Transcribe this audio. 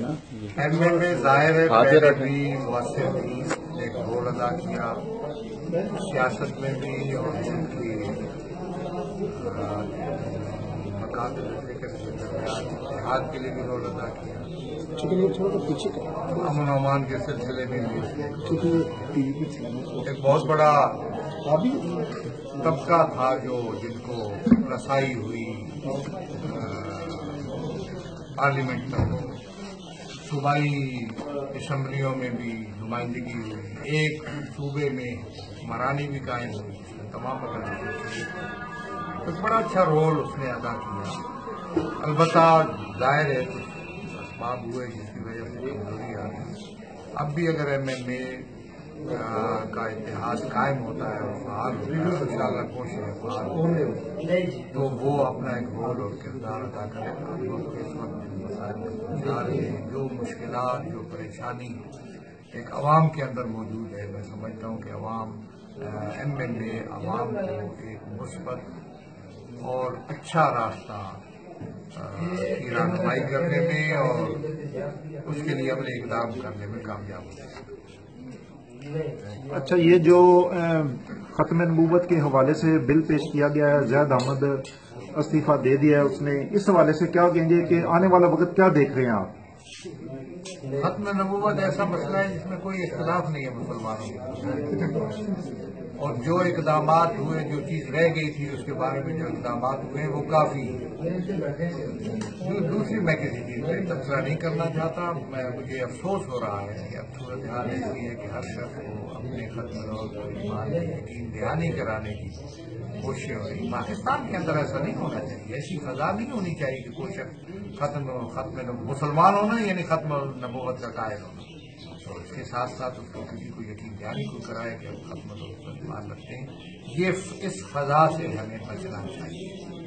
MLA ظاہر ہے پہلے بھی مؤثر بھی ایک رول ادا کیا سیاست میں بھی اور ان کی مقاصد فکر کے درمیان اتحاد کے لیے بھی رول ادا کیا، امن و امان کے سلسلے میں بھی ایک بہت بڑا طبقہ تھا جن کو رسائی ہوئی پارلیمنٹ تک، صوبائی اسمبلیوں میں بھی نمائندگی ہوئی، ایک صوبے میں حکمرانی بھی قائم ہوئی، تمام ایک بڑا اچھا رول اس نے ادا کیا۔ البتہ ظاہر ہے کچھ اسباب ہوئے جس کی وجہ سے کمزوری آ گئی۔ اب بھی اگر MLA کا اتحاد قائم ہوتا ہے اور فعال ہوتا ہے، انشاءاللہ کوشش ہے فعال ہوتا ہے تو وہ اپنا ایک رول اور کردار ادا کرے گا۔ اس وقت جو مشکلات جو پریشانی ایک عوام کے اندر موجود ہے، میں سمجھتا ہوں کہ عوام MLA عوام کو ایک مثبت اور اچھا راستہ کی رہنمائی کرنے میں اور اس کے لیے عملی اقدام کرنے میں کامیاب ہو جائے۔ اچھا، یہ جو ختم نبوت کے حوالے سے بل پیش کیا گیا ہے، زید احمد استعفیٰ دے دیا ہے اس نے، اس حوالے سے کیا کہیں گے کہ آنے والا وقت کیا دیکھ رہے ہیں آپ؟ ختم نبوت ایسا مسئلہ ہے جس میں کوئی اختلاف نہیں ہے مسلمانوں میں، اور جو اقدامات ہوئے، جو چیز رہ گئی تھی اس کے بارے میں جو اقدامات ہوئے وہ کافی ہیں۔ دوسری میں کسی چیز پہ تبصرہ نہیں کرنا چاہتا، مجھے افسوس ہو رہا ہے کہ اب صورتحال ایسی ہے کہ ہر شخص کو اپنے ختم نبوت اور ایمان میں یقین دہانی کرانے کی کوشش ہو رہی ہے۔ پاکستان کے اندر ایسا نہیں ہونا چاہیے، ایسی فضا نہیں ہونی چاہیے کہ کوئی شخص ختم مسلمان ہونا یعنی ختم نبوت کا قائل ہونا، اور اس کے ساتھ ساتھ اس کو کسی کو یقین دہانی کو کرائے کہ ہم ختم نبوت پر ایمان رکھتے ہیں۔ یہ اس فضا سے ہمیں بچنا چاہیے۔